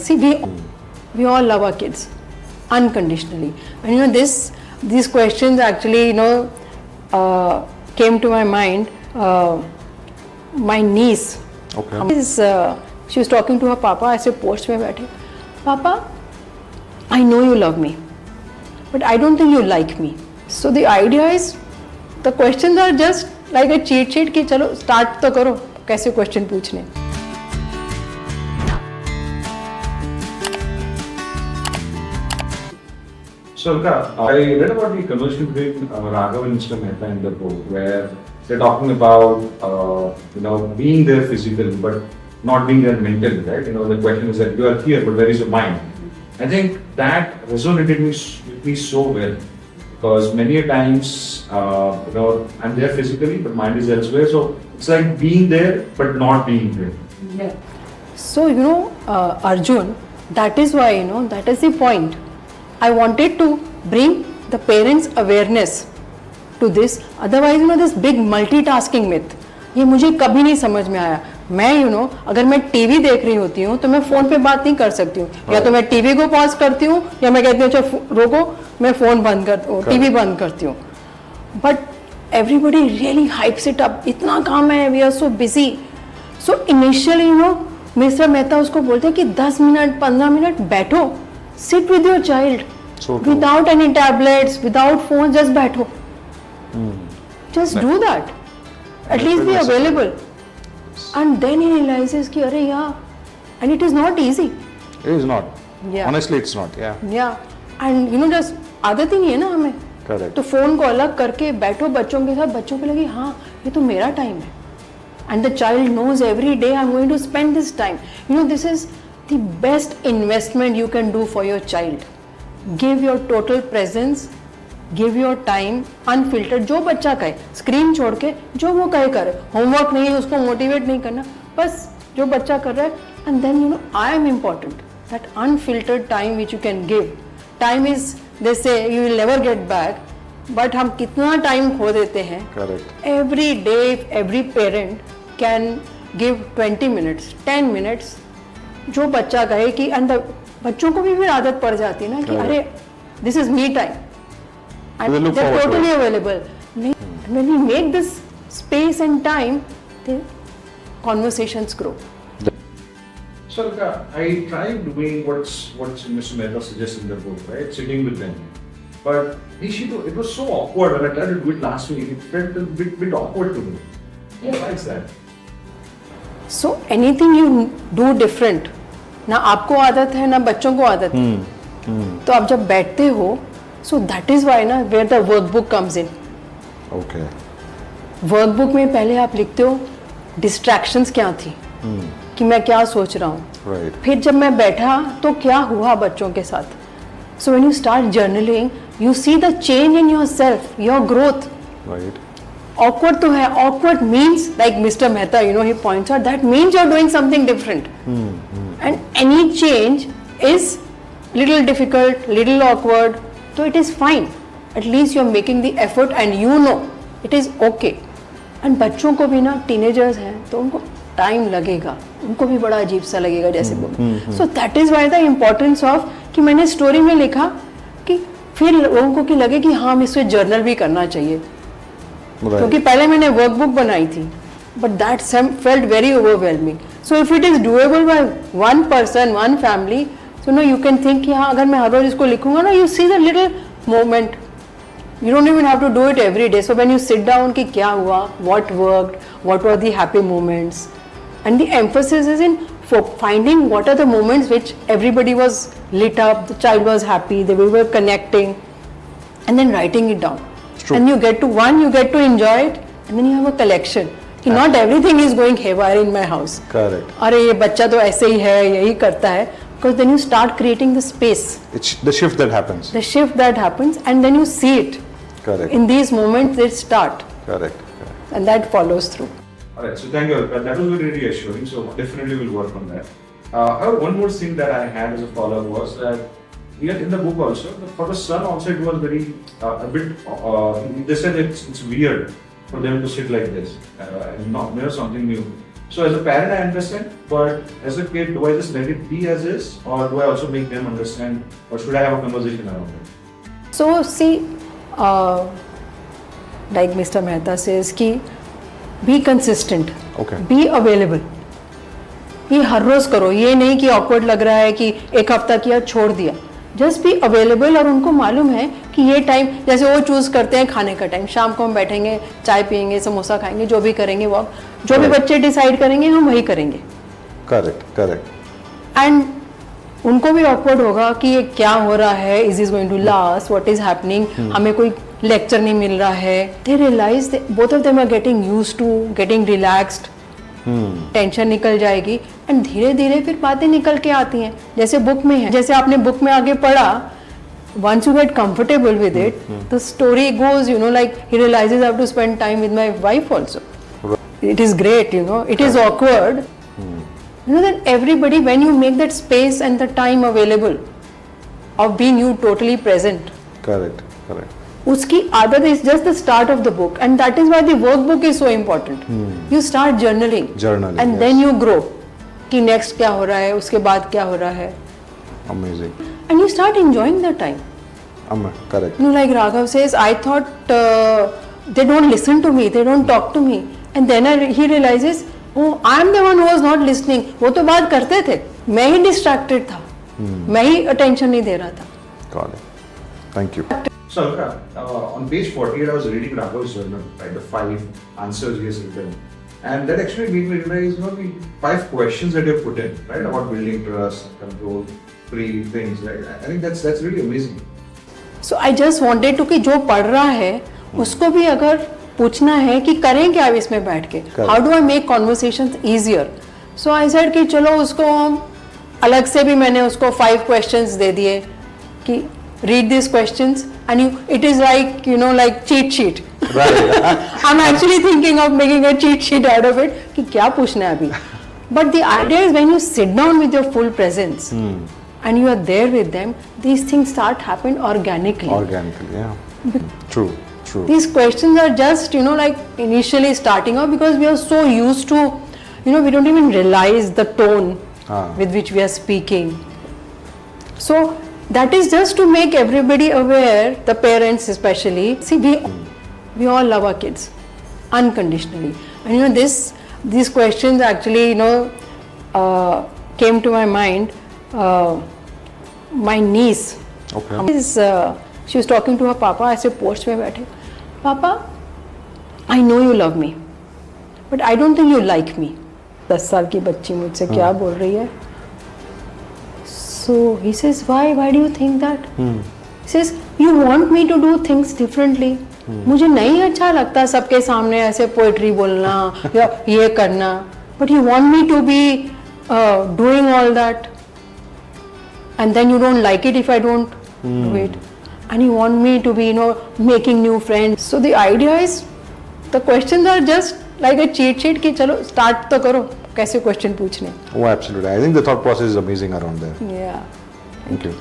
See, we all love our kids unconditionally, and these questions actually came to my mind. My niece, she was talking to her papa. ऐसे post में बैठे, Papa, I know you love me, but I don't think you like me. So the idea is, the questions are just like a cheat sheet कि चलो start तो करो कैसे question पूछने. So, Alka, I read about the conversation between Raghav and Mr. Mehta in the book, where they're talking about, being there physically, but not being there mentally, right? The question is that you are here, but where is your mind? I think that resonated with me so well, because many a times, I'm there physically, but mind is elsewhere. So it's like being there, but not being there. Yeah. So, Arjun, that is why, that is the point. I wanted to bring the parents' awareness to this. Otherwise, this big multitasking myth, ये मुझे कभी नहीं समझ में आया. मैं अगर मैं टीवी देख रही होती हूँ तो मैं फोन पे बात नहीं कर सकती हूँ. या तो मैं टीवी को पॉज करती हूँ या मैं कहती हूँ अच्छा रोको, मैं फोन बंद कर टीवी बंद करती हूँ. But everybody really hypes it up. इतना काम है, we are so busy. So initially mister Mehta उसको बोलते हैं कि 10 मिनट 15 मिनट बैठो, sit with your child, without any tablets, without phones, just बैठो. Just do that. At least be available. And then he realizes कि अरे यार, and it is not easy. It is not. Yeah. Honestly, it's not. Yeah. Yeah. And just आदत ही नहीं है ना हमें. Correct. तो फोन को अलग करके बैठो बच्चों के साथ, बच्चों को लगे हाँ ये तो मेरा टाइम है. And the child knows every day I'm going to spend this time. This is the best investment you can do for your child. Give your total presence, give your time, unfiltered. जो बच्चा कहे, screen छोड़ के जो वो कहे करे. Homework नहीं है, उसको मोटिवेट नहीं करना, बस जो बच्चा कर रहा है. And then I am important. That unfiltered time which you can give. Time is, they say, you will never get back. But हम कितना टाइम खो देते हैं. Correct. Every day, every parent can give 20 minutes, 10 minutes. जो बच्चा कहे कि अंदर बच्चों को भी फिर आदत पड़ जाती है ना कि अरे this is me time and they are totally available. When we make this space and time the conversations grow. So, I tried doing what's Mr. Mehta suggests in the book, right? Sitting with them. But it was so awkward when I tried to do it last week. It felt a bit awkward to me. Why is that? So anything you do different, ना आपको आदत है ना बच्चों को आदत है. तो आप जब बैठते हो, so that is why ना where the workbook comes in. Okay. Workbook में पहले आप लिखते हो डिस्ट्रैक्शंस क्या थी, कि मैं क्या सोच रहा हूँ. Right. फिर जब मैं बैठा तो क्या हुआ बच्चों के साथ. So when you start journaling, you see the change in yourself, your growth. Right. Awkward तो है. Awkward means, like Mr. Mehta, he points out, that means you're doing something different. And any change is little difficult, little awkward, so it is fine. At least you're making the effort and it is okay. And बच्चों को भी ना teenagers हैं तो उनको time लगेगा, उनको भी बड़ा अजीब सा लगेगा जैसे बोल. So that is why the importance of कि मैंने स्टोरी में लिखा कि फिर लोगों को कि लगे कि हाँ हम इससे जर्नल भी करना चाहिए. क्योंकि पहले मैंने वर्कबुक बनाई थी, but that felt very overwhelming. So if it is doable by one person, one family, so you can think कि हाँ अगर मैं हर रोज इसको लिखूंगा ना, you see the little moment. You don't even have to do it every day. So when you sit down कि क्या हुआ, what worked, what were the happy moments, and the emphasis is in finding what are the moments which everybody was lit up, the child was happy, they were connecting, and then writing it down. And you get to enjoy it, and then you have a collection. Not everything is going haywire in my house. Correct. अरे ये बच्चा तो ऐसे ही है, यही करता है. Because then you start creating the space. It's the shift that happens. The shift that happens, and then you see it. Correct. In these moments, they start. Correct. And that follows through. All right. So thank you. That was very reassuring. So definitely we'll work on that. One more thing that I had as a follow-up was that in the book also, for the son also it was very a bit. They said it's weird for them to sit like this and not something new. So as a parent, I understand, but as a kid, do I just let it be as is, or do I also make them understand, or should I have a conversation around it? So see, like Mr. Mehta says कि be consistent, Okay. be available. ये हर रोज करो, ये नहीं कि awkward लग रहा है कि एक हफ्ता किया छोड़ दिया. जस्ट बी अवेलेबल और उनको मालूम है कि ये टाइम, जैसे वो चूज करते हैं खाने का टाइम, शाम को हम बैठेंगे, चाय पियेंगे, समोसा खाएंगे, जो भी करेंगे वॉक, जो भी बच्चे डिसाइड करेंगे हम वही करेंगे. Correct, correct. एंड उनको भी ऑकवर्ड होगा कि ये क्या हो रहा है, is is going to last, what is happening, हमें कोई लेक्चर नहीं मिल रहा है. They realise both of them are getting used to getting relaxed. Tension निकल जाएगी एंड धीरे धीरे फिर बातें निकल के आती हैं. जैसे बुक में है, जैसे आपने बुक में आगे पढ़ा, once you get comfortable with it, the story goes, you know, like he realizes I have to spend time with my wife also. It is great, you know, it is awkward. You know that everybody, when you make that space and the time available of being you totally present, Correct, correct. उसकी आदत is just the start of the book, and that is why the workbook is so important. You start journaling, Journaling, and then you grow कि next क्या हो रहा है, उसके बाद क्या हो रहा है, Amazing. and you start enjoying the time. Correct. You know, like Raghav says, I thought they don't listen to me, they don't talk to me, and then he realizes, oh, I am the one who was not listening. वो तो बात करते थे, मैं ही distracted था, मैं ही attention नहीं दे रहा था. Got it. Thank you. So, Alka, on page 48, I was reading Raghav's journal, right, the 5 answers he has written. And that actually made me realize, you know, the 5 questions that you have put in, right, about building trust, control, 3 things, right? I think that's really amazing. So I just wanted to कि जो पढ़ रहा है उसको भी अगर पूछना है कि करें क्या अब इसमें बैठ के, how do I make conversations easier? So I said कि चलो उसको हम अलग से भी, मैंने उसको 5 questions दे दिए कि read these questions and it is like, you know, like cheat sheet. Right. I'm actually thinking of making a cheat sheet out of it कि क्या पूछना है अभी. But the idea is when you sit down with your full presence and you are there with them, these things start happen organically. Organically, yeah. True, true. These questions are just, you know, like initially starting off because we are so used to, you know, we don't even realize the tone with which we are speaking. So that is just to make everybody aware, the parents especially. See, we all love our kids unconditionally, and you know these questions actually, you know, came to my mind. My niece, she was talking to her papa. ऐसे post में बैठे, पापा, I know you love me, but I don't think you like me. 10 साल की बच्ची मुझसे क्या बोल रही है? So he says, why do you think that? He says, you want me to do things differently. मुझे नहीं अच्छा लगता सबके सामने ऐसे पोएट्री बोलना या ये करना, but you want me to be doing all that, and then you don't like it if I don't do it, and you want me to be, you know, making new friends. So the idea is, the questions are just like a cheat sheet कि चलो start तो करो कैसे question पूछने. Oh, absolutely. I think the thought process is amazing around there. Yeah. Thank you.